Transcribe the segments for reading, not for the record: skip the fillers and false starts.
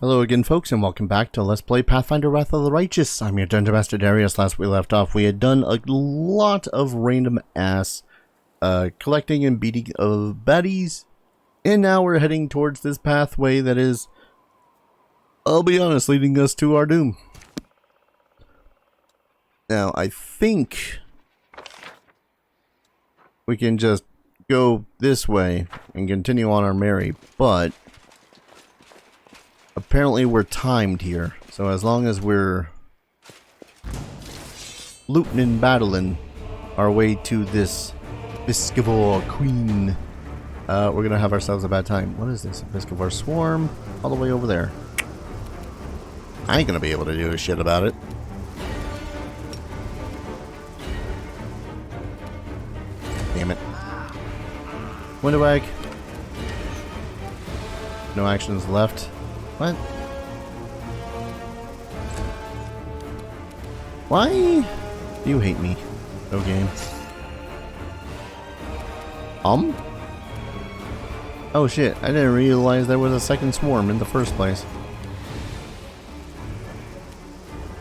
Hello again, folks, and welcome back to Let's Play Pathfinder Wrath of the Righteous. I'm your Dungeon Master Darius. Last we left off, we had done a lot of random ass collecting and beating of baddies, and now we're heading towards this pathway that is, I'll be honest, leading us to our doom. Now, I think we can just go this way and continue on our merry, but apparently we're timed here, so as long as we're looting and battling our way to this vescavor queen, we're gonna have ourselves a bad time. What is this? A vescavor swarm? All the way over there. I ain't gonna be able to do a shit about it. Damn it. Window egg. No actions left. What? Why do you hate me? No game. Oh shit, I didn't realize there was a second swarm in the first place.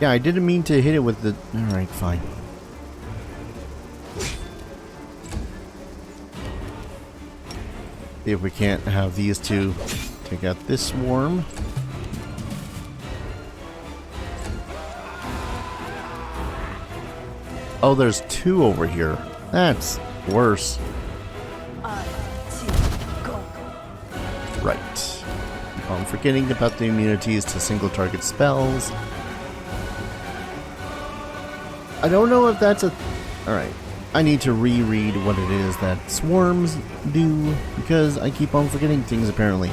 Yeah, I didn't mean to hit it with the... Alright, fine. See if we can't have these two take out this swarm. Oh, there's two over here. That's worse. Right. I'm forgetting about the immunities to single target spells. I don't know if that's a... Alright. I need to reread what it is that swarms do, because I keep on forgetting things apparently.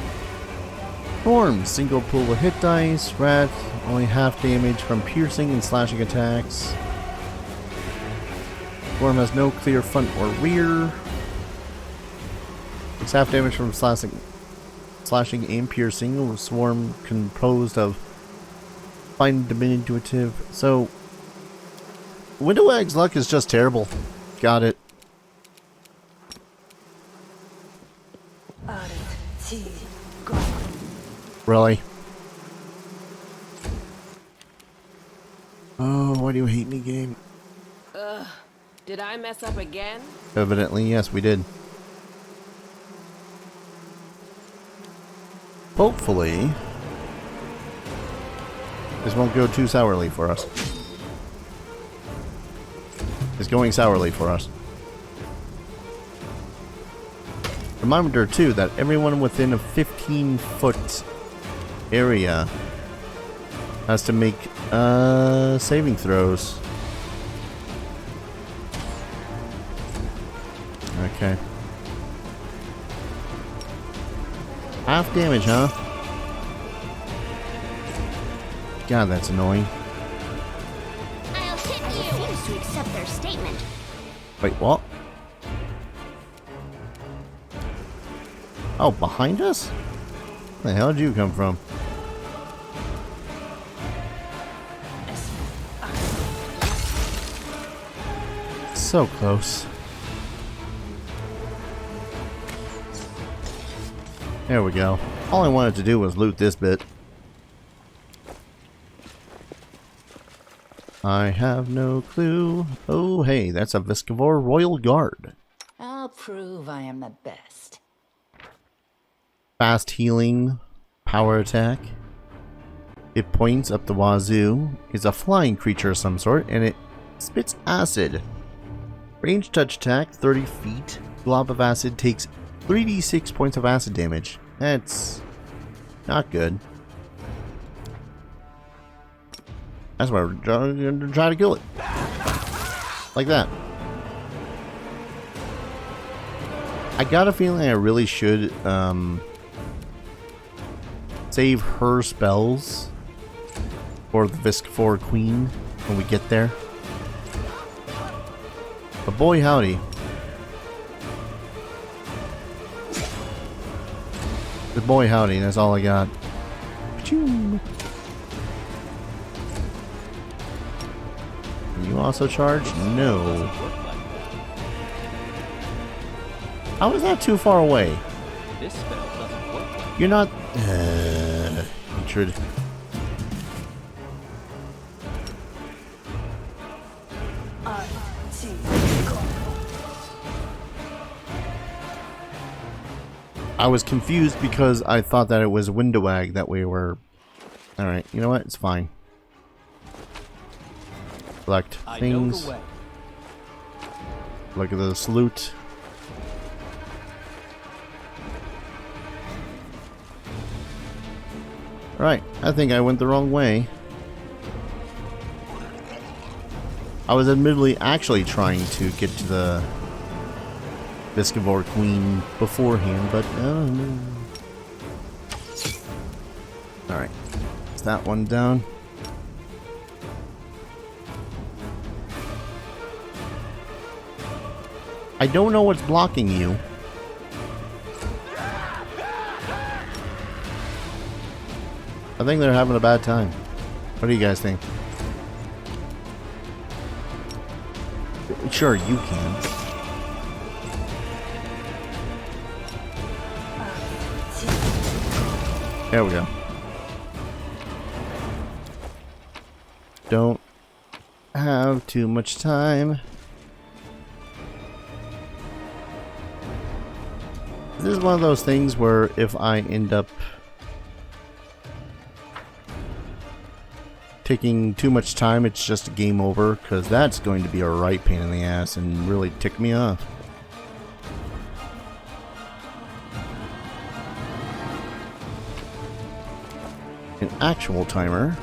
Swarms. Single pool of hit dice. Rat. Only half damage from piercing and slashing attacks. Swarm has no clear front or rear. It's half damage from slashing and piercing. Swarm composed of fine diminutive. So, Window Egg's luck is just terrible. Got it. Really? Oh, why do you hate me, game? Did I mess up again? Evidently, yes, we did. Hopefully, this won't go too sourly for us. It's going sourly for us. Reminder, too, that everyone within a 15-foot area has to make saving throws. Okay. Half damage, huh? God, that's annoying. I'll hit you. Seems to accept their statement. Wait, what? Oh, behind us? Where the hell did you come from? So close. There we go. All I wanted to do was loot this bit. I have no clue. Oh, hey, that's a vescavor Royal Guard. I'll prove I am the best. Fast healing, power attack. It points up the wazoo. It's a flying creature of some sort, and it spits acid. Range touch attack, 30 feet. Glob of acid takes 3d6 points of acid damage. That's not good. That's why we're going to try to kill it. Like that. I got a feeling I really should save her spells for the vescavor queen when we get there. But boy howdy. But boy howdy, that's all I got. Achoo. You also charge? No. How is that too far away? This spell doesn't work like You're not... you hatred. I was confused because I thought that it was Windowag that we were... Alright, you know what? It's fine. Collect things. Look at the salute. Right, I think I went the wrong way. I was admittedly actually trying to get to the vescavor queen beforehand, but alright. Is that one down? I don't know what's blocking you. I think they're having a bad time. What do you guys think? Sure, you can. There we go. Don't have too much time. This is one of those things where if I end up taking too much time, it's just a game over, because that's going to be a right pain in the ass and really tick me off. An actual timer.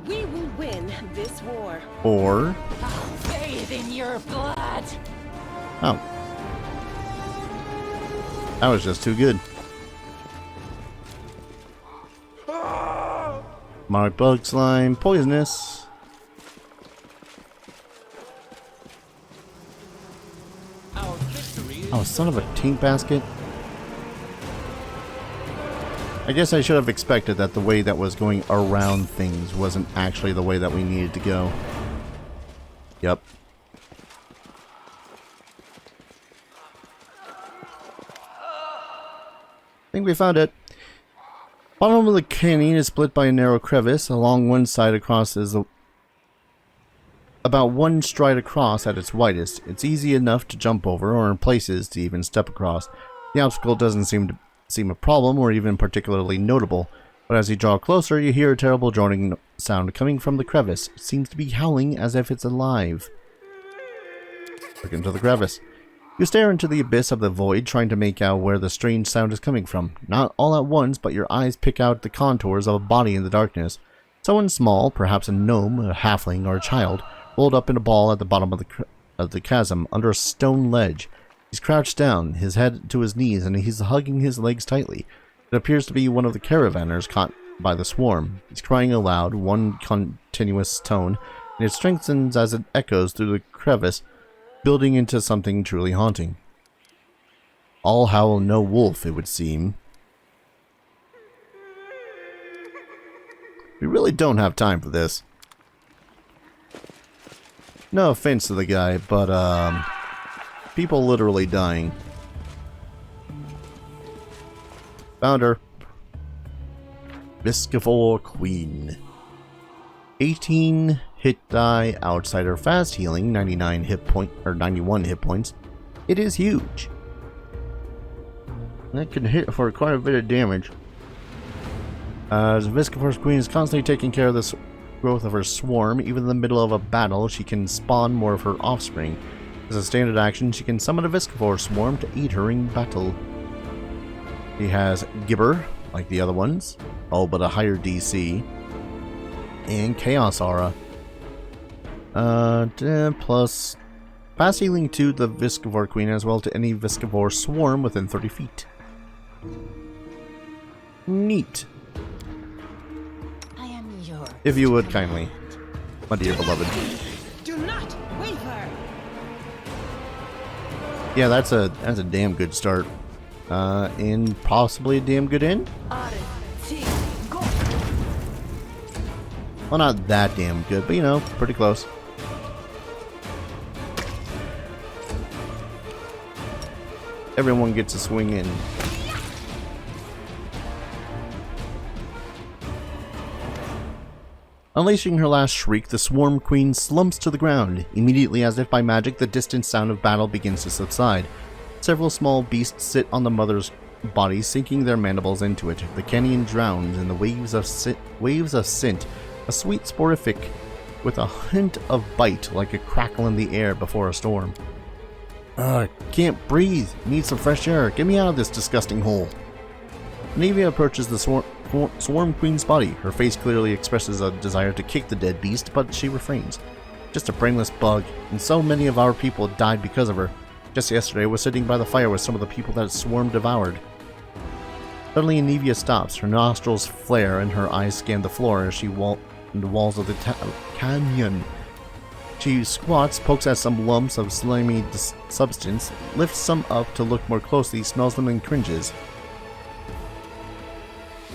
We will win this war. Or... I'll bathe in your blood. Oh. That was just too good. Mark bug slime, poisonous. Oh, son of a taint basket. I guess I should have expected that the way that was going around things wasn't actually the way that we needed to go. Yep. I think we found it. Bottom of the canyon is split by a narrow crevice. Along one side across is about one stride across at its widest. It's easy enough to jump over, or in places to even step across. The obstacle doesn't seem a problem or even particularly notable, but as you draw closer, you hear a terrible droning sound coming from the crevice. It seems to be howling as if it's alive. Look into the crevice. You stare into the abyss of the void, trying to make out where the strange sound is coming from. Not all at once, but your eyes pick out the contours of a body in the darkness. Someone small, perhaps a gnome, a halfling, or a child, rolled up in a ball at the bottom of the chasm, under a stone ledge. He's crouched down, his head to his knees, and he's hugging his legs tightly. It appears to be one of the caravanners caught by the swarm. He's crying aloud, one continuous tone, and it strengthens as it echoes through the crevice, building into something truly haunting. All howl no wolf, it would seem. We really don't have time for this. No offense to the guy, but people literally dying. Found her. Vescavor Queen. 18 hit die, outsider, fast healing, 91 hit points. It is huge. That can hit for quite a bit of damage. As Vescavor's Queen is constantly taking care of the growth of her swarm. Even in the middle of a battle, she can spawn more of her offspring. As a standard action, she can summon a Vescavor swarm to aid her in battle. She has Gibber, like the other ones, all but a higher DC, and Chaos Aura. Plus fast healing to the Vescavor Queen as well to any Vescavor swarm within 30 feet. Neat. I am yours. If you would kindly, my dear beloved. Do not waver. Yeah, that's a damn good start. And possibly a damn good end? Well, not that damn good, but you know, pretty close. everyone gets a swing in. Unleashing her last shriek, the Swarm Queen slumps to the ground. Immediately, as if by magic, the distant sound of battle begins to subside. Several small beasts sit on the mother's body, sinking their mandibles into it. The canyon drowns in the waves of scent, a sweet sporific with a hint of bite like a crackle in the air before a storm. Can't breathe. Need some fresh air. Get me out of this disgusting hole. Nevia approaches the Swarm Queen's body. Her face clearly expresses a desire to kick the dead beast, but she refrains. Just a brainless bug, and so many of our people died because of her. Just yesterday, I was sitting by the fire with some of the people that Swarm devoured. Suddenly, Nevia stops. Her nostrils flare and her eyes scan the floor as she the walls of the canyon. She squats, pokes at some lumps of slimy substance, lifts some up to look more closely, smells them, and cringes.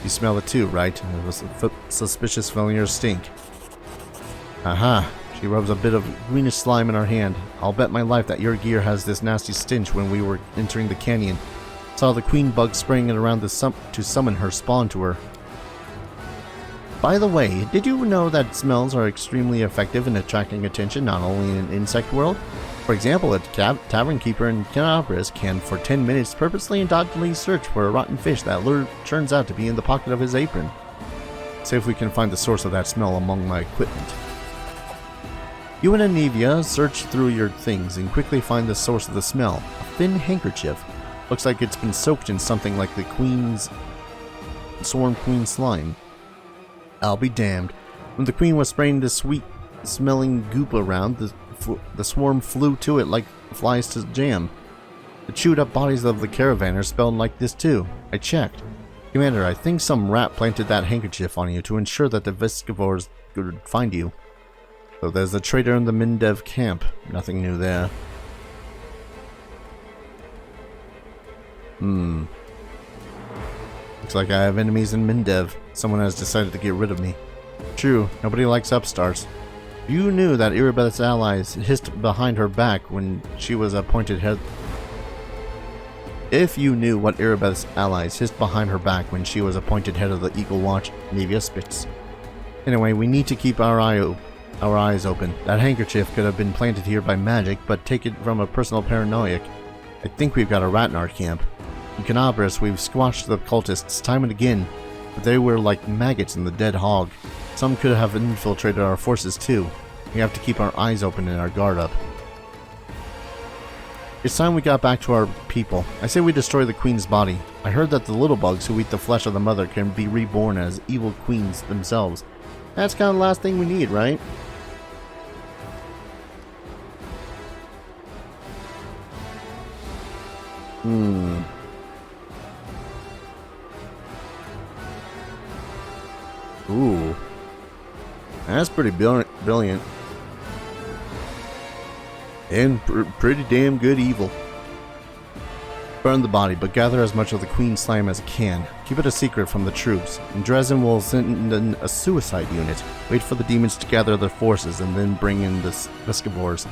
You smell it too, right? It was a suspicious familiar stink. Aha! She rubs a bit of greenish slime in her hand. I'll bet my life that your gear has this nasty stench when we were entering the canyon. Saw the queen bug spraying it around to summon her spawn to her. By the way, did you know that smells are extremely effective in attracting attention not only in insect world? For example, a tavern keeper in Canabras can for 10 minutes purposely and dodgily search for a rotten fish that turns out to be in the pocket of his apron. See if we can find the source of that smell among my equipment. You and Anivia search through your things and quickly find the source of the smell. A thin handkerchief. Looks like it's been soaked in something like the Swarm Queen slime. I'll be damned. When the queen was spraying this sweet-smelling goop around, the swarm flew to it like flies to jam. The chewed-up bodies of the caravanners smelled like this too. I checked. Commander, I think some rat planted that handkerchief on you to ensure that the vescavors could find you. So there's a traitor in the Mindev camp. Nothing new there. Looks like I have enemies in Mindev. Someone has decided to get rid of me. True, nobody likes upstarts. You knew that Irabeth's allies hissed behind her back when she was appointed head. If you knew what Irabeth's allies hissed behind her back when she was appointed head of the Eagle Watch, Nevia spits. Anyway, we need to keep our eyes open. That handkerchief could have been planted here by magic, but take it from a personal paranoiac. I think we've got a rat in our camp. In Canabras, we've squashed the cultists time and again, but they were like maggots in the dead hog. Some could have infiltrated our forces too. We have to keep our eyes open and our guard up. It's time we got back to our people. I say we destroy the queen's body. I heard that the little bugs who eat the flesh of the mother can be reborn as evil queens themselves. That's kind of the last thing we need, right? Ooh. That's pretty brilliant. And pretty damn good evil. Burn the body, but gather as much of the queen slime as you can. Keep it a secret from the troops. And Dresden will send in a suicide unit. Wait for the demons to gather their forces and then bring in the vescavors.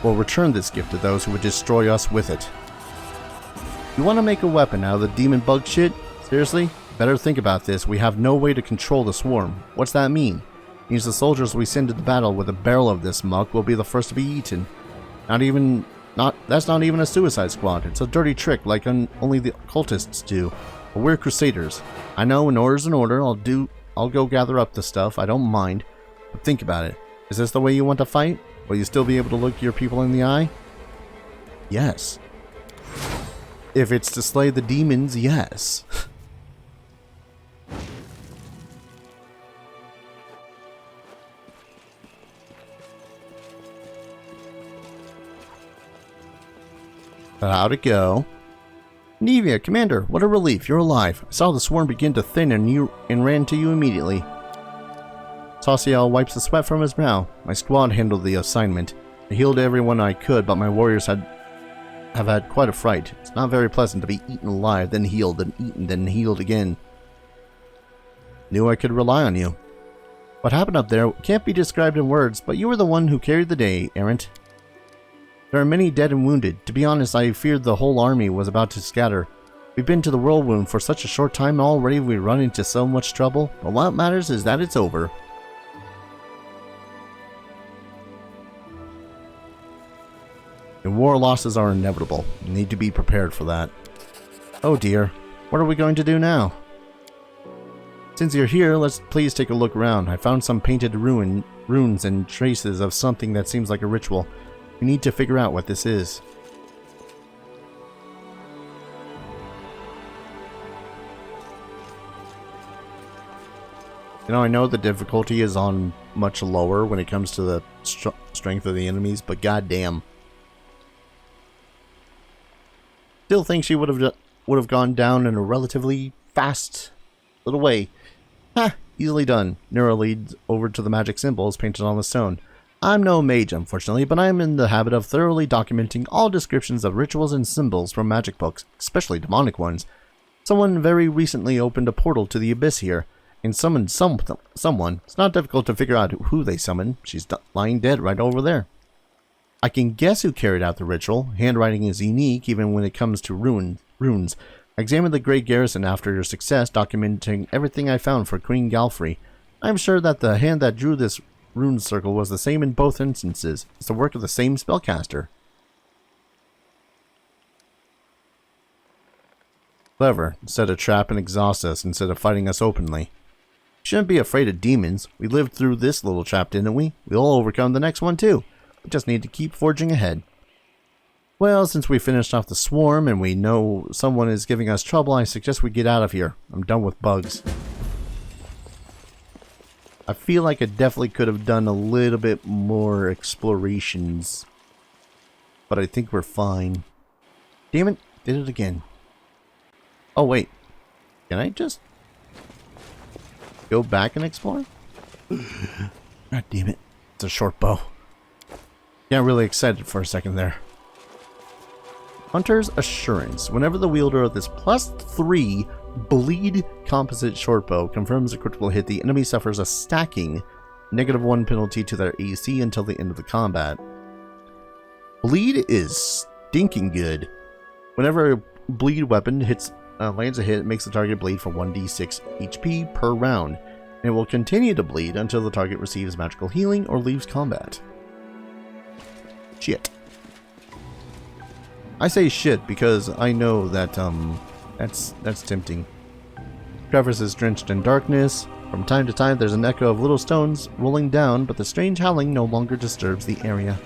We'll return this gift to those who would destroy us with it. You want to make a weapon out of the demon bug shit? Seriously? Better think about this. We have no way to control the swarm. What's that mean? It means the soldiers we send to the battle with a barrel of this muck will be the first to be eaten. That's not even a suicide squad. It's a dirty trick like only the cultists do. But we're crusaders. I know an order's an order. I'll go gather up the stuff. I don't mind. But think about it. Is this the way you want to fight? Will you still be able to look your people in the eye? Yes. If it's to slay the demons, yes. How'd it go? Nevia, Commander, what a relief. You're alive. I saw the swarm begin to thin and ran to you immediately. Sauciel wipes the sweat from his brow. My squad handled the assignment. I healed everyone I could, but my warriors have had quite a fright. It's not very pleasant to be eaten alive, then healed, then eaten, then healed again. Knew I could rely on you. What happened up there can't be described in words, but you were the one who carried the day, Errant. There are many dead and wounded. To be honest, I feared the whole army was about to scatter. We've been to the whirlwind for such a short time already, we run into so much trouble, but what matters is that it's over. And war losses are inevitable. You need to be prepared for that. Oh dear, what are we going to do now? Since you're here, let's please take a look around. I found some painted runes and traces of something that seems like a ritual. We need to figure out what this is. You know, I know the difficulty is on much lower when it comes to the strength of the enemies, but goddamn. Still think she would have gone down in a relatively fast little way. Ha! Easily done. Nero leads over to the magic symbols painted on the stone. I'm no mage, unfortunately, but I'm in the habit of thoroughly documenting all descriptions of rituals and symbols from magic books, especially demonic ones. Someone very recently opened a portal to the abyss here, and summoned someone. It's not difficult to figure out who they summoned. She's lying dead right over there. I can guess who carried out the ritual. Handwriting is unique, even when it comes to runes. I examined the Great Garrison after your success, documenting everything I found for Queen Galfrey. I'm sure that the hand that drew this rune circle was the same in both instances. It's the work of the same spellcaster. Clever. Set a trap and exhaust us instead of fighting us openly. Shouldn't be afraid of demons. We lived through this little trap, didn't we? We'll overcome the next one too. We just need to keep forging ahead. Well, since we finished off the swarm and we know someone is giving us trouble, I suggest we get out of here. I'm done with bugs. I feel like I definitely could have done a little bit more explorations, but I think we're fine. Damn it, did it again. Oh wait, can I just go back and explore? God damn it, it's a short bow. Got really excited for a second there. Hunter's Assurance. Whenever the wielder of this +3 bleed composite shortbow confirms a critical hit, the enemy suffers a stacking -1 penalty to their AC until the end of the combat. Bleed is stinking good. Whenever a bleed weapon lands a hit, it makes the target bleed for 1d6 HP per round, and it will continue to bleed until the target receives magical healing or leaves combat. Shit. I say shit because I know that that's tempting. Traverse is drenched in darkness. From time to time there's an echo of little stones rolling down, but the strange howling no longer disturbs the area.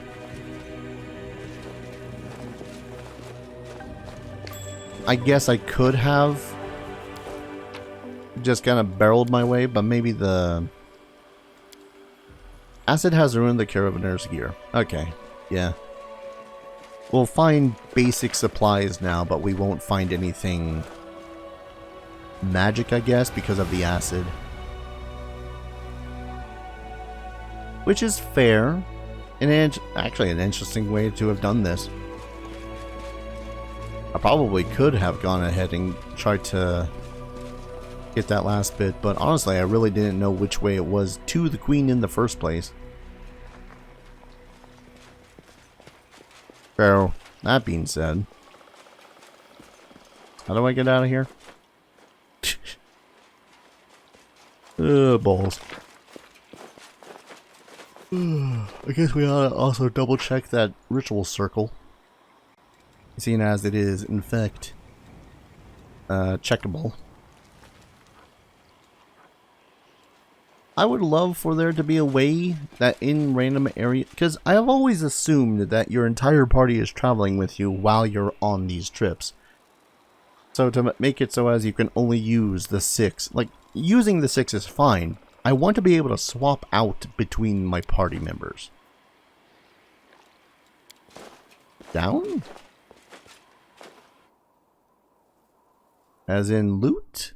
I guess I could have just kind of barreled my way, but maybe the acid has ruined the caravanier's gear. Okay, yeah. We'll find basic supplies now, but we won't find anything magic, I guess, because of the acid. Which is fair, and actually an interesting way to have done this. I probably could have gone ahead and tried to get that last bit, but honestly, I really didn't know which way it was to the queen in the first place. So, that being said, how do I get out of here? Balls. I guess we ought to also double check that ritual circle, seeing as it is, in fact, checkable. I would love for there to be a way that in random area, because I have always assumed that your entire party is traveling with you while you're on these trips. So to make it so as you can only use the 6, like using the 6 is fine. I want to be able to swap out between my party members. Down? As in loot?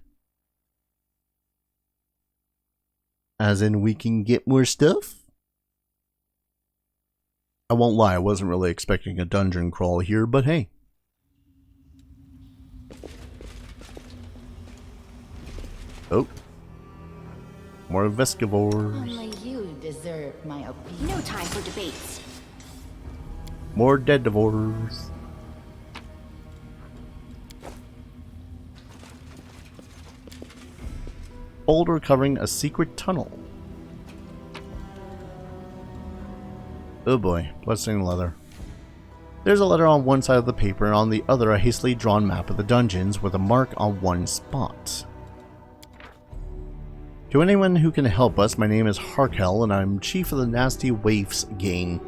As in we can get more stuff? I won't lie, I wasn't really expecting a dungeon crawl here, but hey. Oh. More vescavors. Only you deserve my opinion. No time for debates. More dead divorce. Boulder covering a secret tunnel. Oh boy, bloodstained leather. There's a letter on one side of the paper, and on the other a hastily drawn map of the dungeons with a mark on one spot. To anyone who can help us, my name is Harkel, and I'm chief of the Nasty Waifs gang.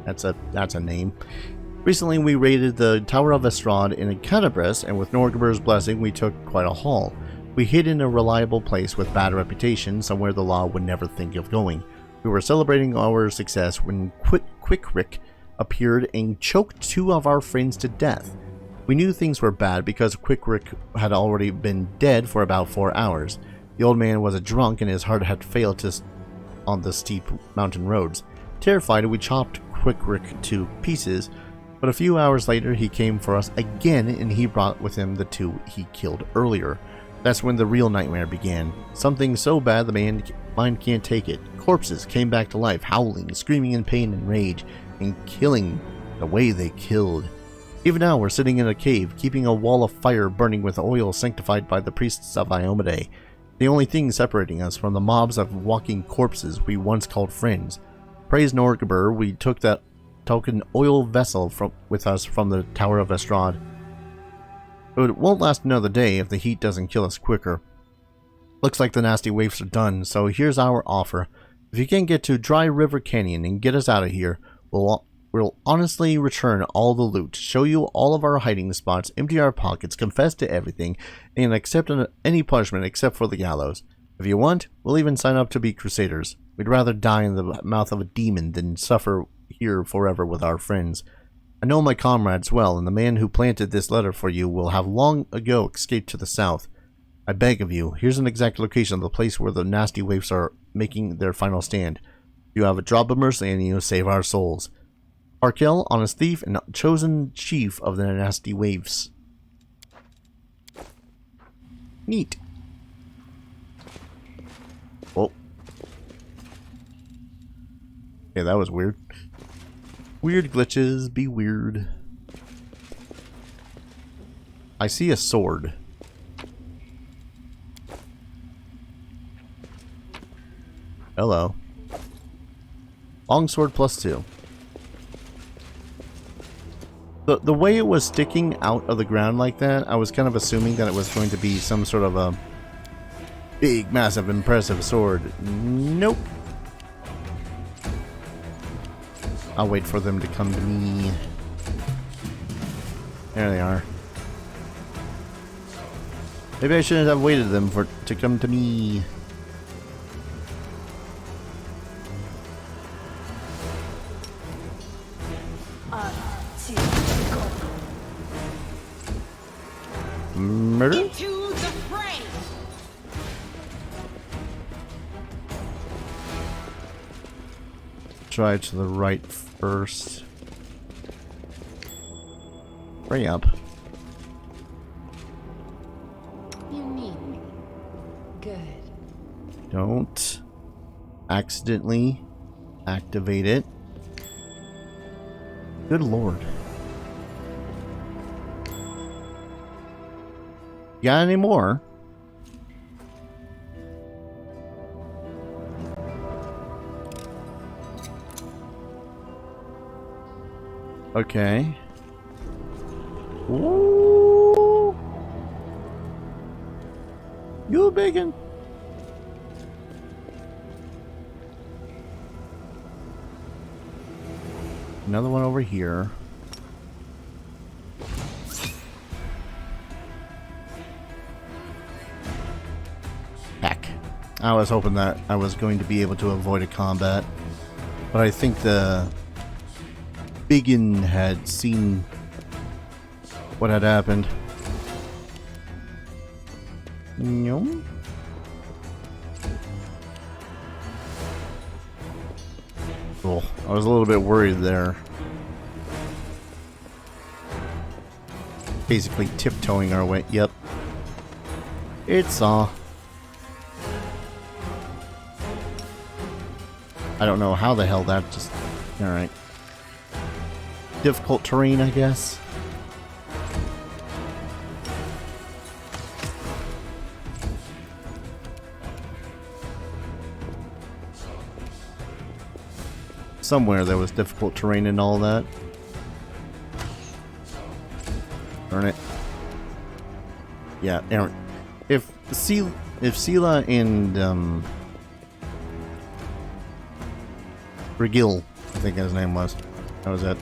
That's a name. Recently we raided the Tower of Estrad in Cadabras, and with Norgber's blessing we took quite a haul. We hid in a reliable place with bad reputation, somewhere the law would never think of going. We were celebrating our success when Quick Rick appeared and choked 2 of our friends to death. We knew things were bad because Quick Rick had already been dead for about 4 hours. The old man was a drunk and his heart had failed on the steep mountain roads. Terrified, we chopped Quick Rick to pieces, but a few hours later he came for us again, and he brought with him the 2 he killed earlier. That's when the real nightmare began. Something so bad the mind can't take it. Corpses came back to life, howling, screaming in pain and rage, and killing the way they killed. Even now we're sitting in a cave, keeping a wall of fire burning with oil sanctified by the priests of Iomade. The only thing separating us from the mobs of walking corpses we once called friends. Praise Norgber, we took that token oil vessel with us from the Tower of Estrad. But it won't last another day if the heat doesn't kill us quicker. Looks like the nasty waifs are done, so here's our offer. If you can get to Dry River Canyon and get us out of here, we'll honestly return all the loot, show you all of our hiding spots, empty our pockets, confess to everything, and accept any punishment except for the gallows. If you want, we'll even sign up to be crusaders. We'd rather die in the mouth of a demon than suffer here forever with our friends. I know my comrades well, and the man who planted this letter for you will have long ago escaped to the south. I beg of you, here's an exact location of the place where the nasty waifs are making their final stand. You have a drop of mercy and you save our souls. Harkel, honest thief, and chosen chief of the nasty waifs. Neat. Oh. Yeah, that was weird. Weird glitches, be weird. I see a sword. Hello. Longsword +2. The way it was sticking out of the ground like that, I was kind of assuming that it was going to be some sort of a big, massive, impressive sword. Nope. I'll wait for them to come to me. There they are. Maybe I shouldn't have waited them to come to me. Murder? Into the fray! Try to the right first. Bring up. You need me. Good. Don't accidentally activate it. Good lord. Got any more? Okay. Ooh. You biggin'. Another one over here. Heck. I was hoping that I was going to be able to avoid a combat. But I think the Biggin had seen what had happened. Nope. Cool. I was a little bit worried there. Basically tiptoeing our way. Yep. It's I don't know how the hell that just... Alright. difficult terrain, I guess. Somewhere there was difficult terrain and all that. Darn it. Yeah, Aaron. If Sela and Regil, I think his name was. That was it.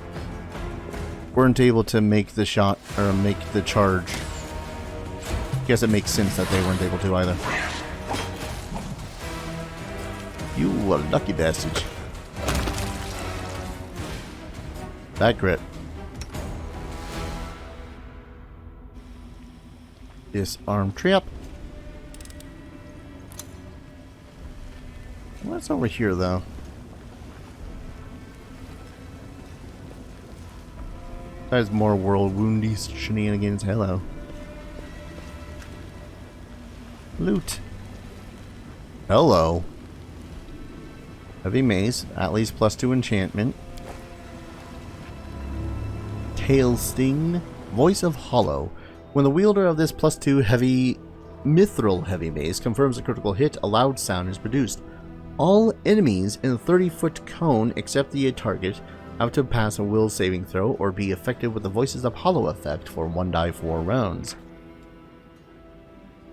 Weren't able to make the shot or make the charge. Guess it makes sense that they weren't able to either. You a lucky bastard. That grit. Disarm trap. What's over here though? There's more world woundy shenanigans. Hello. Loot. Hello. Heavy mace, at least +2 enchantment. Tail sting. Voice of Hollow. When the wielder of this +2 heavy mithril heavy mace confirms a critical hit, a loud sound is produced. All enemies in a 30-foot cone except the target have to pass a will saving throw or be affected with the Voices of Hollow effect for 1d4 rounds.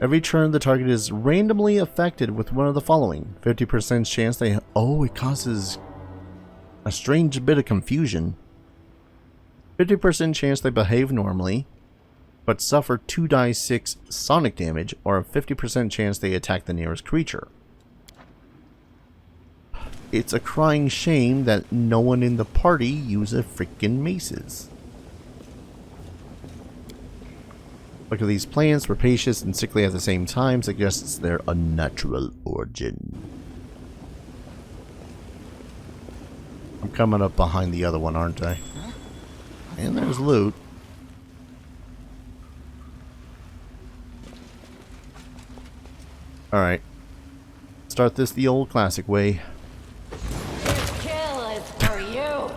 Every turn the target is randomly affected with one of the following. 50% chance they... Oh, it causes a strange bit of confusion. 50% chance they behave normally, but suffer 2d6 sonic damage, or a 50% chance they attack the nearest creature. It's a crying shame that no one in the party uses freaking maces. Look at these plants, rapacious and sickly at the same time, suggests their unnatural origin. I'm coming up behind the other one, aren't I? And there's loot. Alright. Start this the old classic way. This kill is for you.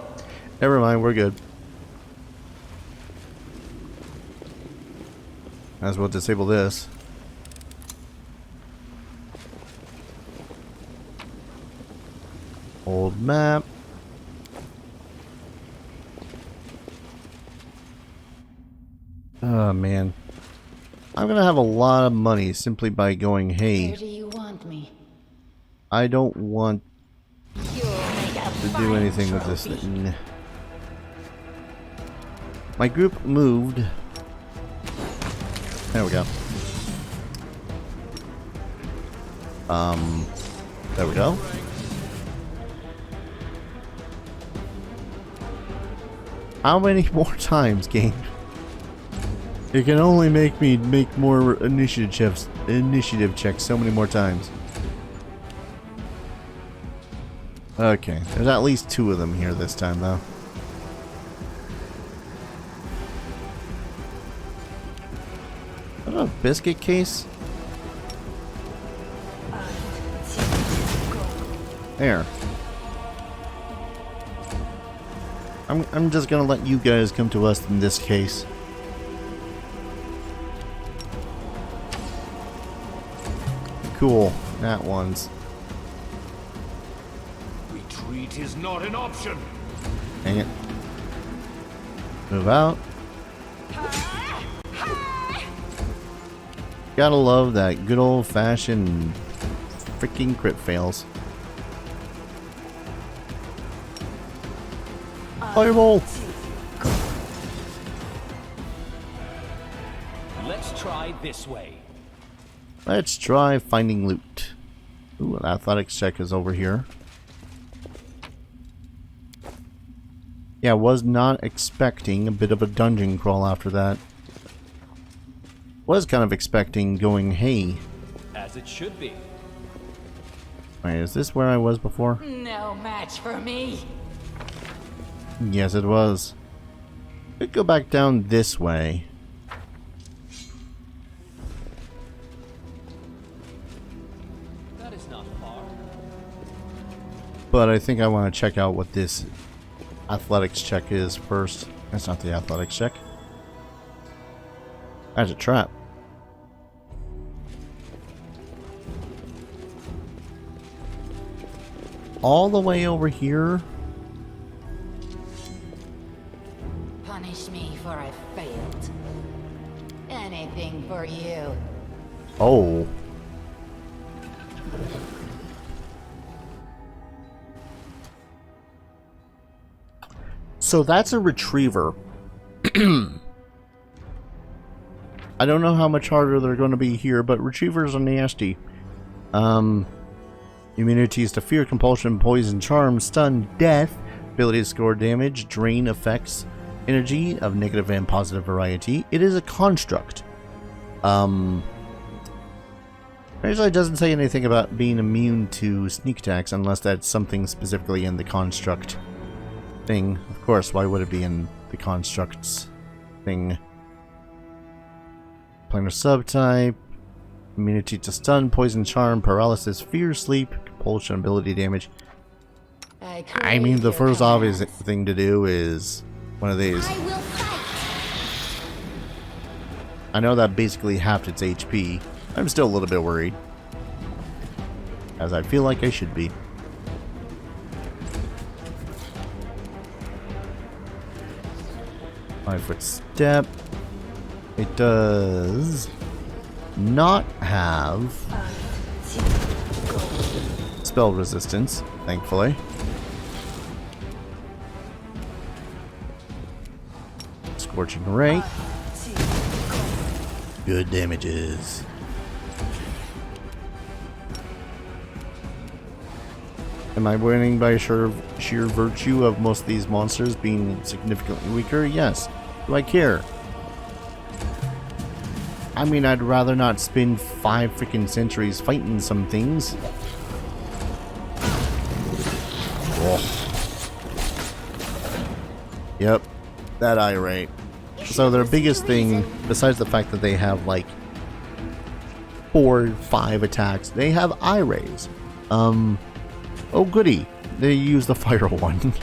Never mind, we're good. Might as well disable this. Old map. Oh man. I'm gonna have a lot of money simply by going, hey, Where do you want me? I don't want You'll make a to do fine anything with this trophy. thing. My group moved. There we go. There we go. How many more times, game? You can only make me make more initiative checks so many more times. Okay, there's at least 2 of them here this time, though. What a biscuit case? There. I'm just gonna let you guys come to us in this case. Cool. That one's. Retreat is not an option. Dang it. Move out. Gotta love that good old fashioned freaking crit fails. Fireball! Let's try this way. Let's try finding loot. Ooh, an athletics check is over here. Yeah, was not expecting a bit of a dungeon crawl after that. Was kind of expecting going, hey. As it should be. Wait, is this where I was before? No match for me. Yes, it was. Could go back down this way. That is not far. But I think I want to check out what this athletics check is first. That's not the athletics check. That's a trap. All the way over here. Punish me for I failed. Anything for you. Oh. So that's a retriever. I don't know how much harder they're going to be here, but retrievers are nasty. Immunities to fear, compulsion, poison, charm, stun, death, ability to score damage, drain effects, energy of negative and positive variety. It is a construct. Actually, it doesn't say anything about being immune to sneak attacks unless that's something specifically in the construct thing. Of course, why would it be in the constructs thing? Planar subtype, immunity to stun, poison, charm, paralysis, fear, sleep, compulsion, ability damage. I mean, the first obvious thing to do is one of these. I will fight. I know that basically halved its HP. I'm still a little bit worried, as I feel like I should be. Five-foot step. It does not have spell resistance, thankfully. Scorching Ray. Good damages. Am I winning by sheer virtue of most of these monsters being significantly weaker? Yes. Do I care? I mean, I'd rather not spend 5 freaking centuries fighting some things. Oh. Yep, that eye rate. So their biggest thing, besides the fact that they have like 4 or 5 attacks, they have eye rays. Oh goody, they use the fire one.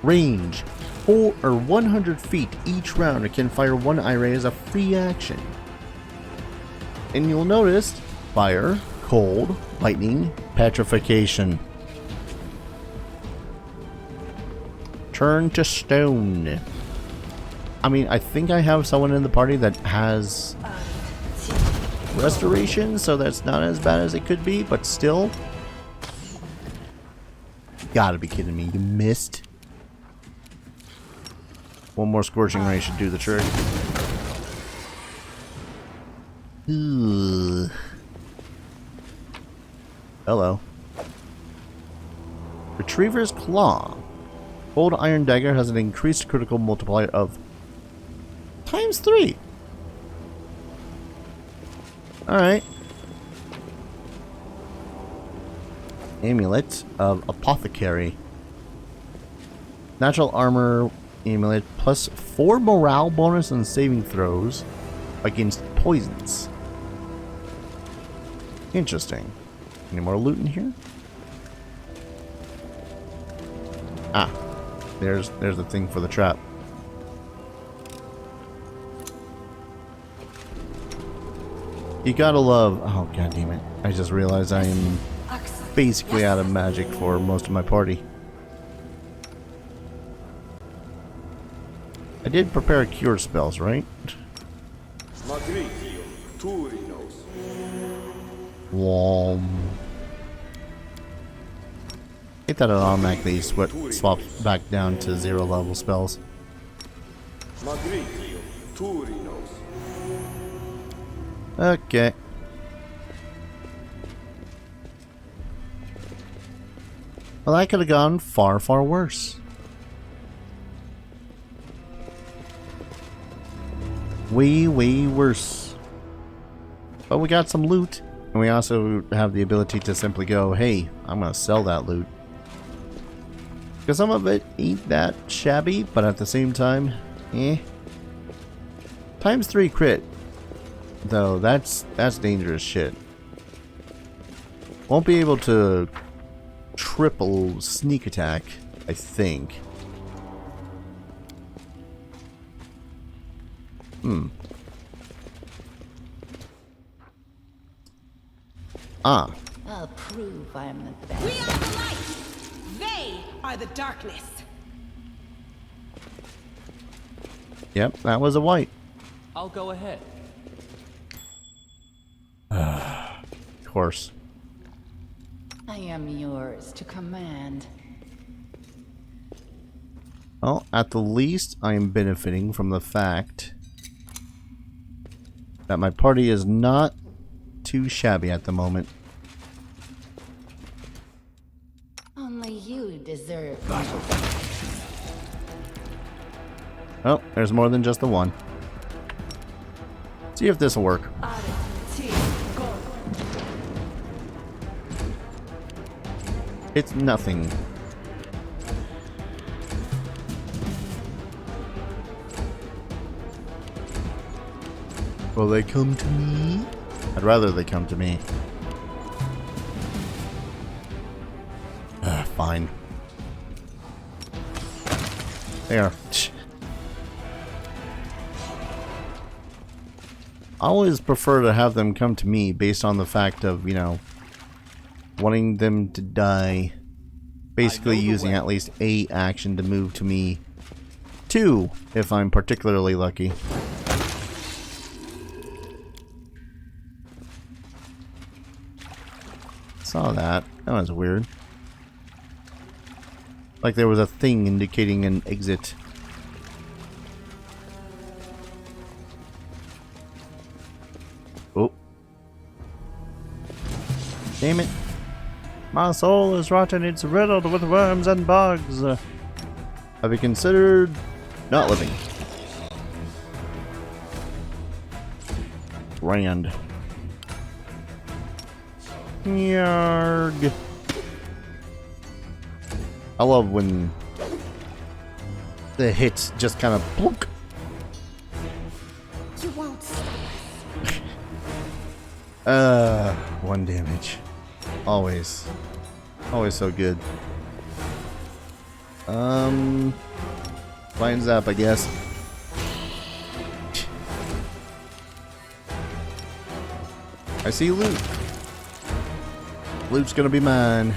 Range. 4 or 100 feet each round, it can fire 1 eye ray as a free action. And you'll notice fire, cold, lightning, petrification. Turn to stone. I mean, I think I have someone in the party that has restoration, so that's not as bad as it could be, but still. Gotta be kidding me, you missed. One more scorching ray should do the trick. Ugh. Hello. Retriever's Claw. Old Iron Dagger has an increased critical multiplier of ×3. Alright. Amulet of Apothecary. Natural armor amulet plus 4 morale bonus and saving throws against poisons. Interesting. Any more loot in here? Ah, there's the thing for the trap. You gotta love. Oh god damn it! I just realized I am basically out of magic for most of my party. I did prepare cure spells, right? I thought it automatically swaps back down to 0 level spells. Okay. Well, that could have gone far, far worse. Way, way worse. But we got some loot. And we also have the ability to simply go, hey, I'm going to sell that loot. Because some of it ain't that shabby, but at the same time, eh. ×3 crit. Though, that's dangerous shit. Won't be able to triple sneak attack, I think. Ah. I'll prove I'm the best. We are the light! They are the darkness! Yep, that was a white. I'll go ahead. Of course. I am yours to command. Well, at the least, I am benefiting from the fact that my party is not too shabby at the moment. Only you deserve. Oh, there's more than just the one. See if this will work. It's nothing. Will they come to me? I'd rather they come to me. Fine. There. I always prefer to have them come to me based on the fact of, you know, wanting them to die. Basically using at least a action to move to me. 2, if I'm particularly lucky. Saw that. That was weird. Like there was a thing indicating an exit. Oh. Damn it. My soul is rotten, it's riddled with worms and bugs. Have you considered not living? Grand. Yarg. I love when the hits just kind of plunk. You won't stop. 1 damage. Always. Always so good. Fine zap, I guess. I see loot. Loot's gonna be mine.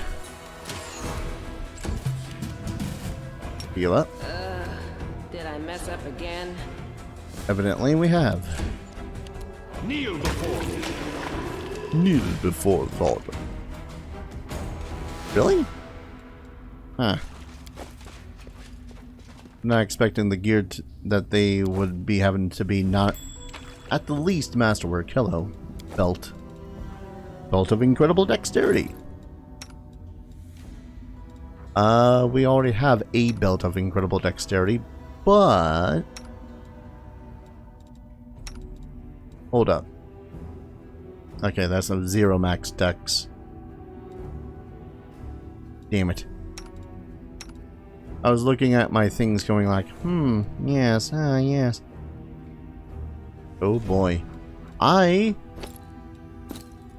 Heal up. Did I mess up again? Evidently we have. Kneel before me. Kneel before Lord. Really? Huh. Not expecting the gear that they would be having to be not at the least masterwork. Hello. Belt. Belt of incredible dexterity. We already have a belt of incredible dexterity, but hold up. Okay, that's a 0 max dex. Damn it. I was looking at my things going like, yes, yes. Oh boy. I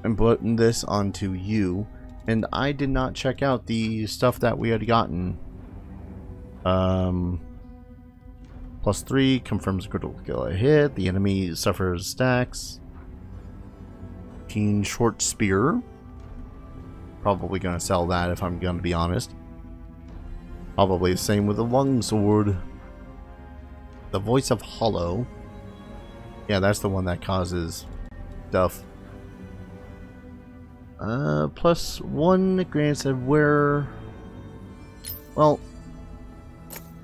am putting this onto you, and I did not check out the stuff that we had gotten. +3 confirms critical kill a hit. The enemy suffers stacks. Teen short spear. Probably gonna sell that if I'm gonna be honest. Probably the same with the lung sword. The voice of Hollow. Yeah, that's the one that causes stuff. +1 grants of wear. Well,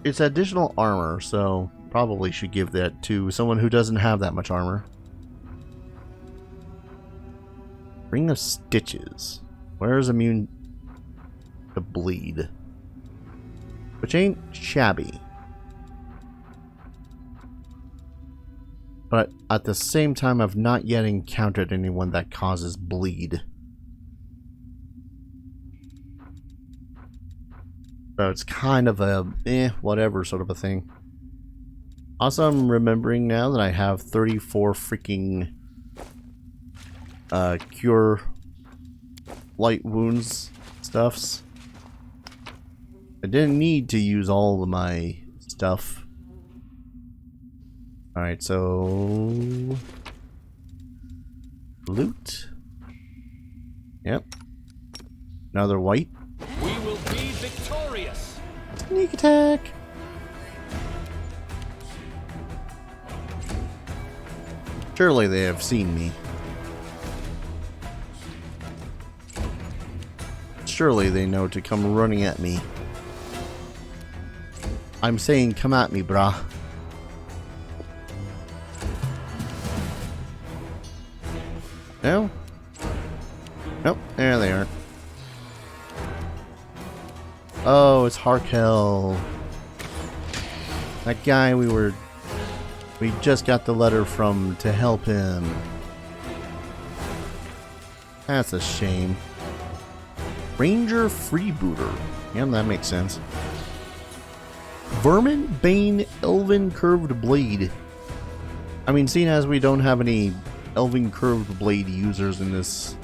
it's additional armor, so probably should give that to someone who doesn't have that much armor. Ring of Stitches. Where is immune to bleed? Which ain't shabby. But at the same time, I've not yet encountered anyone that causes bleed. So it's kind of a whatever sort of a thing. Also, I'm remembering now that I have 34 freaking cure light wounds stuffs. I didn't need to use all of my stuff. Alright, so... Loot. Yep. Another white. We will be victorious. Sneak attack! Surely they have seen me. Surely they know to come running at me. I'm saying come at me, brah. No? Nope, there they are. Oh, it's Harkel. That guy we just got the letter from to help him. That's a shame. Ranger Freebooter. Yeah, that makes sense. Vermin Bane Elven Curved Blade. I mean, seeing as we don't have any Elven Curved Blade users in this,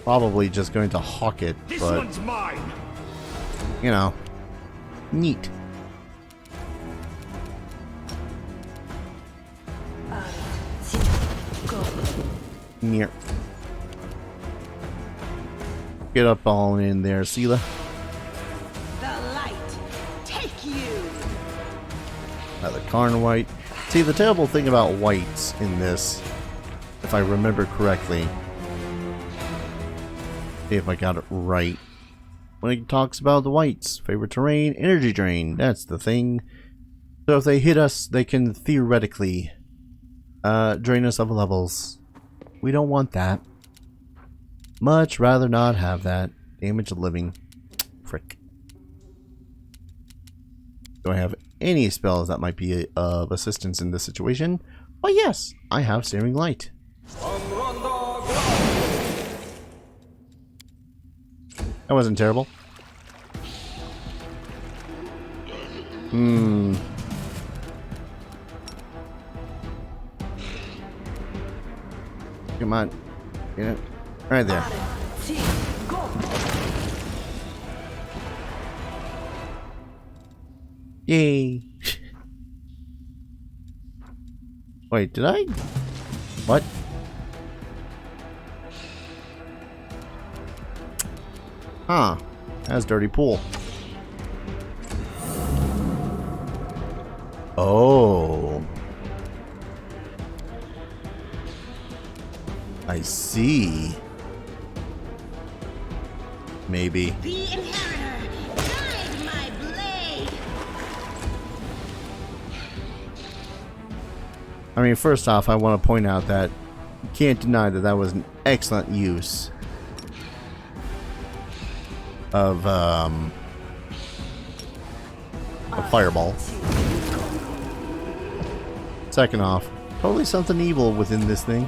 probably just going to hawk it, This but one's mine. you know, neat. Near. Get up all in there, Sela. The light, take you. Another Karn white. See, the terrible thing about whites in this, if I remember correctly, see if I got it right. When it talks about the whites, favorite terrain, energy drain, that's the thing. So if they hit us, they can theoretically drain us of levels. We don't want that. Much rather not have that. Damage living. Frick. Do I have any spells that might be of assistance in this situation? Well, yes, I have Searing Light. That wasn't terrible. Come on. Get it. Right there. Yay. Wait, did I? What? Huh. That's dirty pool. Oh. I see. Maybe. The inheritor, guide my blade. I mean, first off, I want to point out that you can't deny that that was an excellent use of a fireball. Second off, totally something evil within this thing.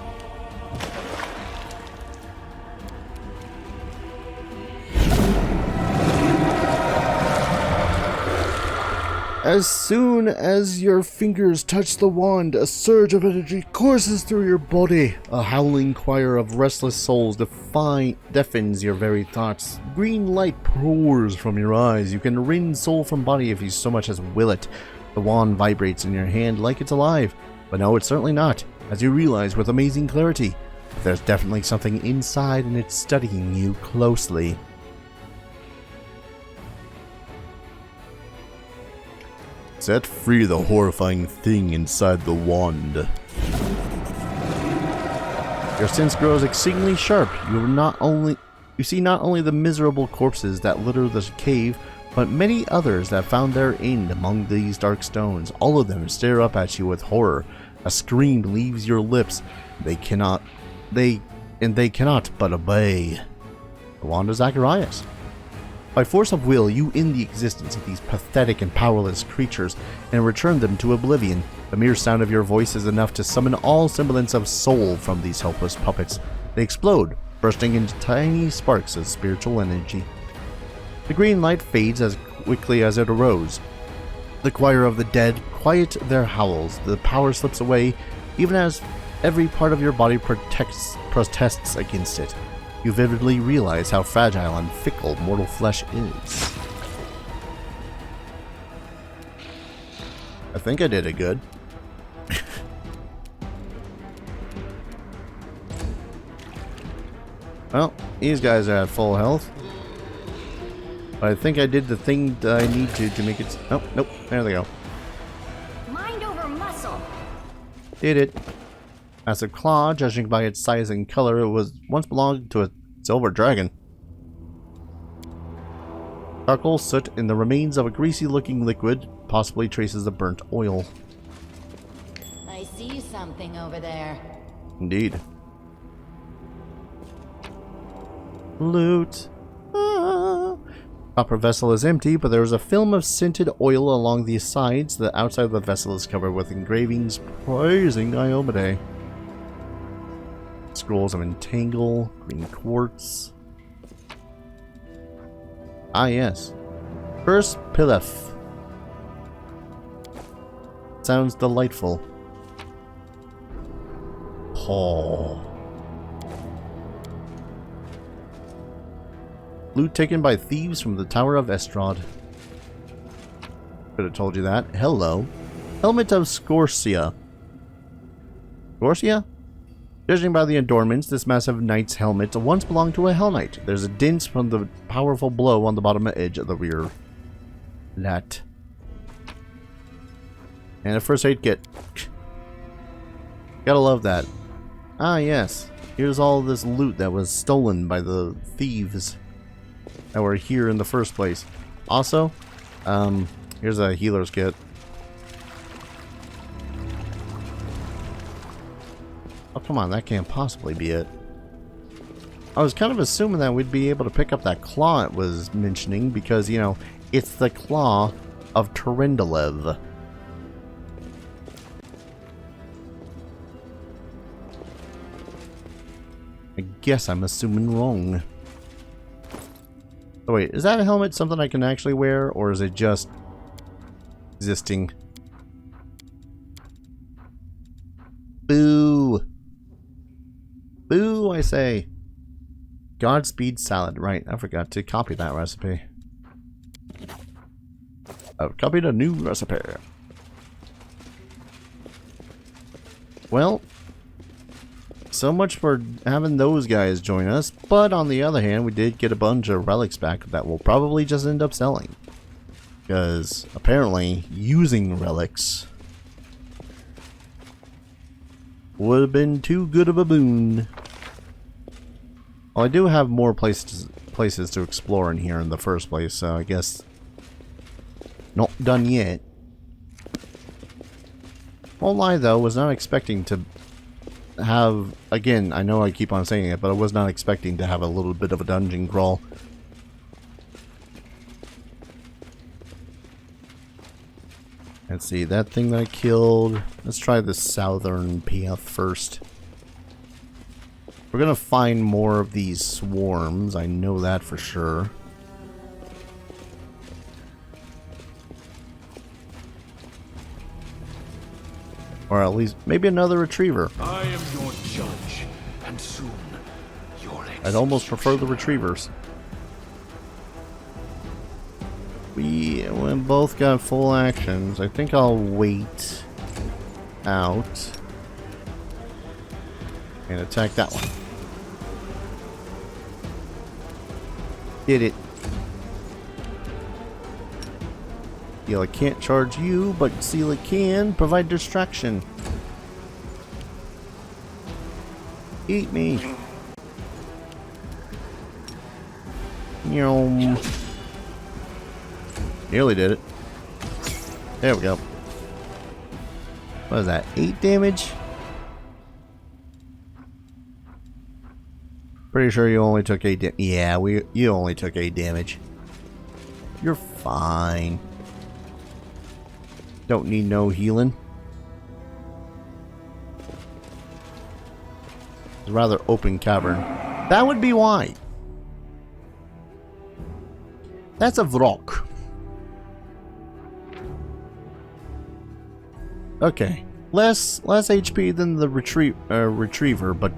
As soon as your fingers touch the wand, a surge of energy courses through your body. A howling choir of restless souls deafens your very thoughts. Green light pours from your eyes. You can rend soul from body if you so much as will it. The wand vibrates in your hand like it's alive. But no, it's certainly not, as you realize with amazing clarity. There's definitely something inside and it's studying you closely. Set free the horrifying thing inside the wand. Your sense grows exceedingly sharp. You see not only the miserable corpses that litter the cave, but many others that found their end among these dark stones. All of them stare up at you with horror. A scream leaves your lips. They cannot but obey. The wand of Zacharias. By force of will, you end the existence of these pathetic and powerless creatures and return them to oblivion. The mere sound of your voice is enough to summon all semblance of soul from these helpless puppets. They explode, bursting into tiny sparks of spiritual energy. The green light fades as quickly as it arose. The choir of the dead quiet their howls. The power slips away, even as every part of your body protests against it. You vividly realize how fragile and fickle mortal flesh is. I think I did it good. Well, these guys are at full health. But I think I did the thing that I need to make it... Oh, nope. There they go. Mind over muscle. Did it. Massive claw, judging by its size and color, it was once belonged to a silver dragon. Charcoal, soot, and the remains of a greasy-looking liquid, possibly traces of burnt oil. I see something over there. Indeed. Loot. Ah. Upper vessel is empty, but there is a film of scented oil along the sides. The outside of the vessel is covered with engravings praising Diomede. Scrolls of entangle, green quartz. Ah, yes. First Pilaf. Sounds delightful. Oh. Loot taken by thieves from the Tower of Estrad. Could have told you that. Hello. Helmet of Scorcia. Scorcia? Judging by the adornments, this massive knight's helmet once belonged to a Hell Knight. There's a dint from the powerful blow on the bottom edge of the rear. That. And a first aid kit. Gotta love that. Ah, yes. Here's all this loot that was stolen by the thieves that were here in the first place. Also, here's a healer's kit. Oh, come on, that can't possibly be it. I was kind of assuming that we'd be able to pick up that claw it was mentioning because, you know, it's the claw of Terendelev. I guess I'm assuming wrong. Oh wait, is that a helmet something I can actually wear, or is it just existing? Boo! Boo, I say. Godspeed salad. Right, I forgot to copy that recipe. I've copied a new recipe. Well, so much for having those guys join us, but on the other hand, we did get a bunch of relics back that we'll probably just end up selling. Because apparently, using relics would have been too good of a boon. Well, I do have more places to explore in here in the first place, so I guess not done yet. Won't lie though, was not expecting to have, again, I know I keep on saying it, but I was not expecting to have a little bit of a dungeon crawl. Let's see, that thing that I killed. Let's try the southern path first. We're gonna find more of these swarms, I know that for sure. Or at least, maybe another retriever. I am your judge, and soon your I'd almost prefer the retrievers. We both got full actions. I think I'll wait out and attack that one. Did it. Seela can't charge you, but Seela can provide distraction. Eat me. Yum. Nearly did it. There we go. What is that? 8 damage? Pretty sure you only took 8 damage. Yeah, you only took 8 damage. You're fine. Don't need no healing. It's a rather open cavern. That would be why. That's a rock. Okay. Less HP than the retriever, but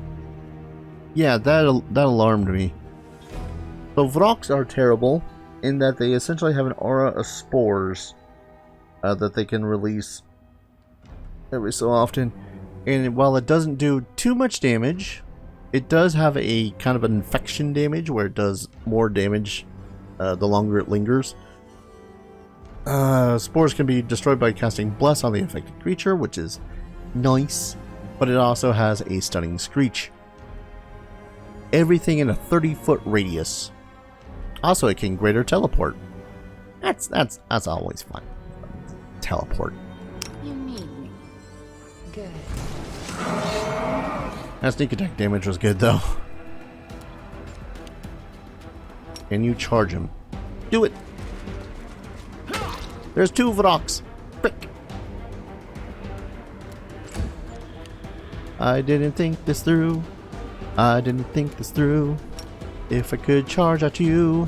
yeah, that alarmed me. So Vroks are terrible in that they essentially have an aura of spores that they can release every so often. And while it doesn't do too much damage, It does have a kind of an infection damage where it does more damage the longer it lingers. Spores can be destroyed by casting Bless on the affected creature, which is nice, but it also has a stunning screech. Everything in a 30-foot radius. Also, it can greater teleport. That's always fun. Teleport. You need me. Good. That sneak attack damage was good though. Can you charge him? Do it! There's 2 Vroks. Frick! I didn't think this through. I didn't think this through. If I could charge at you,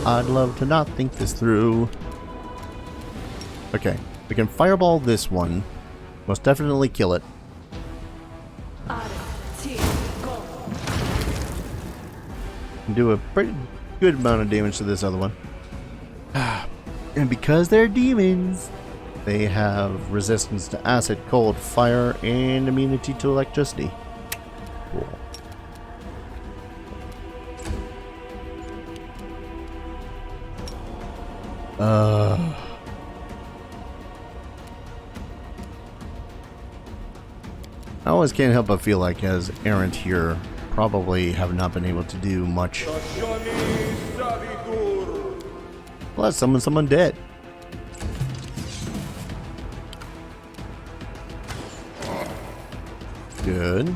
I'd love to not think this through. Okay, we can fireball this one. Most definitely kill it. Do a pretty good amount of damage to this other one. And because they're demons, they have resistance to acid, cold, fire, and immunity to electricity. Cool. I always can't help but feel like as Errant here probably have not been able to do much. Let's summon someone dead. Good.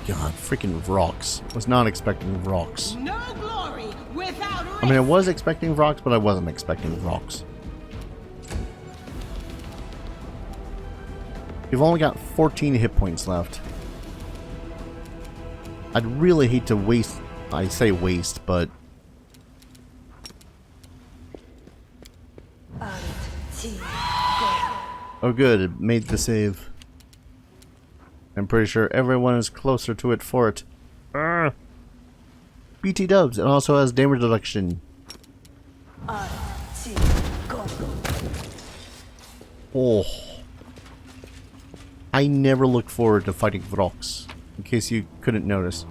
God, freaking Vroks. Was not expecting Vroks. No glory without risk. I mean, I was expecting Vroks, but I wasn't expecting Vroks. You've only got 14 hit points left. I'd really hate to waste... I say waste, but... Oh good, it made the save. I'm pretty sure everyone is closer to it for it. BT dubs, it also has damage reduction. Oh. I never look forward to fighting Vroks, in case you couldn't notice.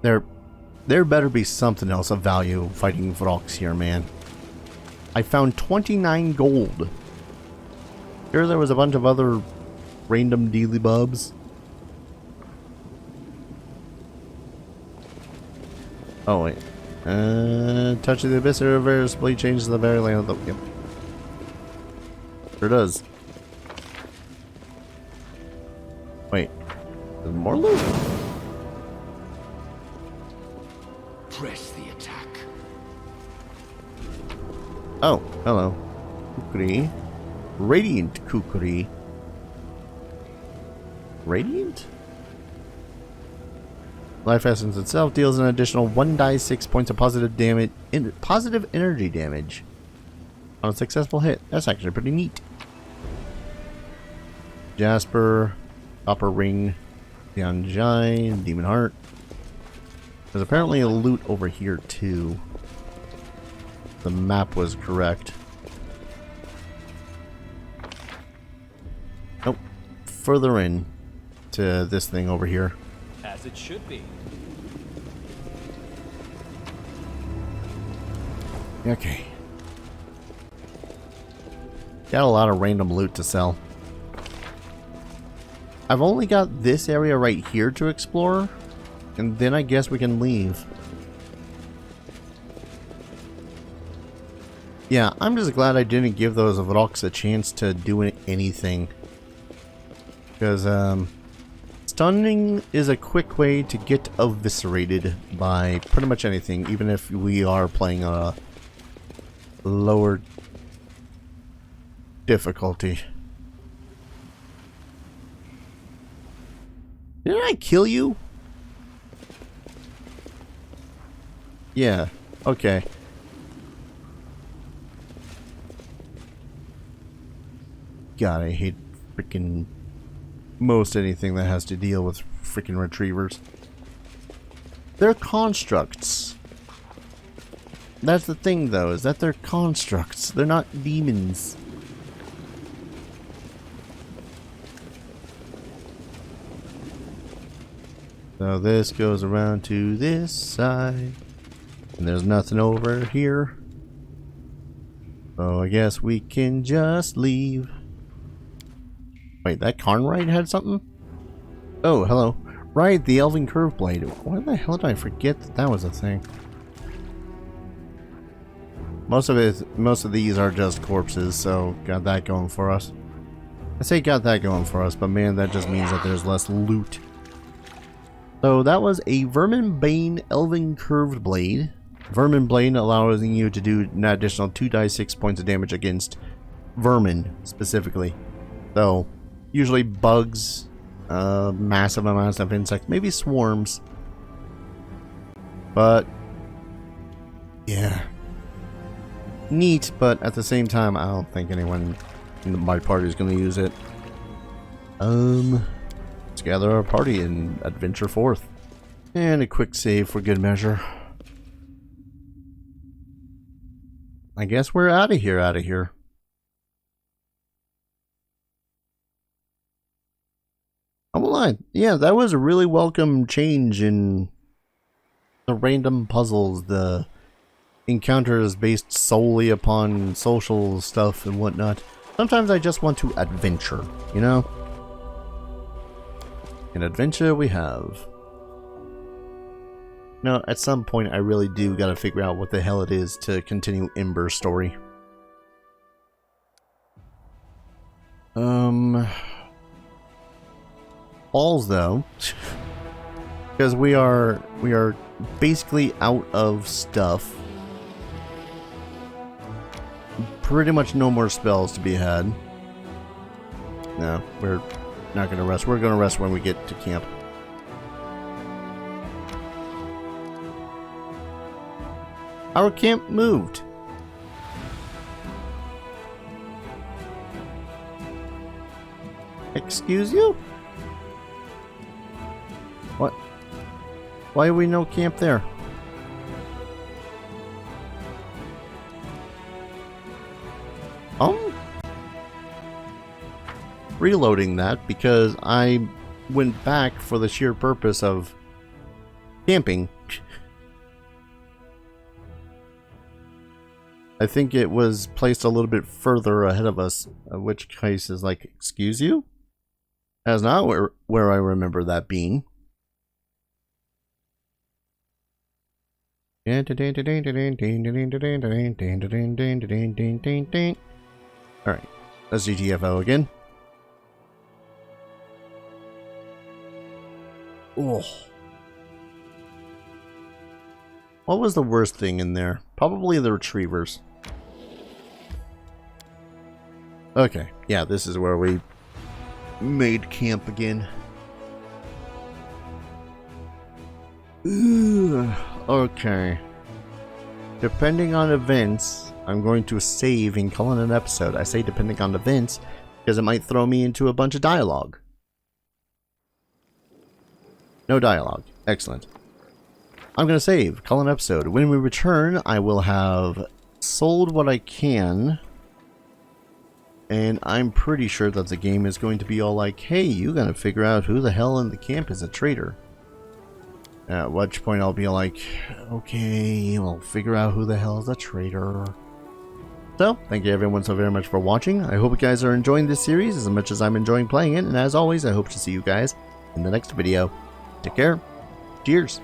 There better be something else of value fighting Vroks here, man. I found 29 gold. Sure, there was a bunch of other random dealy bubs. Oh wait. Touch of the Abyss irreversibly changes the very layout of the... Yep. Sure does. Wait. There's more loot? Press the attack. Oh, hello. Kukri. Radiant Kukri. Radiant? Life Essence itself deals an additional 1d6 points of positive damage, positive energy damage on a successful hit. That's actually pretty neat. Jasper, Copper Ring, Tianjai, Demon Heart. There's apparently a loot over here too. The map was correct. Nope. Further in to this thing over here. As it should be. Okay. Got a lot of random loot to sell. I've only got this area right here to explore, and then I guess we can leave. Yeah, I'm just glad I didn't give those Vroks a chance to do anything. Because, stunning is a quick way to get eviscerated by pretty much anything, even if we are playing a lower difficulty. Didn't I kill you? Yeah, okay. God, I hate freaking most anything that has to deal with freaking retrievers. They're constructs. That's the thing, though, is that they're constructs. They're not demons. So this goes around to this side. And there's nothing over here. So I guess we can just leave. Wait, that Carnride had something? Oh, hello. Right, the Elven Curve Blade. Why the hell did I forget that that was a thing? Most of these are just corpses, so got that going for us. I say got that going for us, but man, that just means that there's less loot. So that was a Verminbane Elven Curved Blade. Vermin Blade allows you to do an additional 2d6 points of damage against vermin, specifically. So, usually bugs, massive amounts of insects, maybe swarms. But, yeah. Neat, but at the same time, I don't think anyone in my party is going to use it. Let's gather our party and adventure forth. And a quick save for good measure. I guess we're out of here. I won't lie. Yeah, that was a really welcome change in the random puzzles, the encounters based solely upon social stuff and whatnot. Sometimes I just want to adventure, you know? An adventure we have. No, at some point I really do gotta figure out what the hell it is to continue Ember's story. Balls though. Because we are basically out of stuff. Pretty much no more spells to be had. No, we're not gonna rest. We're gonna rest when we get to camp. Our camp moved. Excuse you? What? Why are we no camp there? Reloading that because I went back for the sheer purpose of camping. I think it was placed a little bit further ahead of us, which case is like, excuse you? That's not where I remember that being. Alright, let's GTFO again. Oh. What was the worst thing in there? Probably the retrievers. Okay, yeah, this is where we made camp again. Ooh, okay. Depending on events, I'm going to save and call it an episode. I say depending on events because it might throw me into a bunch of dialogue. No dialogue. Excellent. I'm going to save, call an episode. When we return, I will have sold what I can. And I'm pretty sure that the game is going to be all like, hey, you gotta figure out who the hell in the camp is a traitor. At which point I'll be like, okay, we'll figure out who the hell is a traitor. So, thank you everyone so very much for watching. I hope you guys are enjoying this series as much as I'm enjoying playing it. And as always, I hope to see you guys in the next video. Take care. Cheers.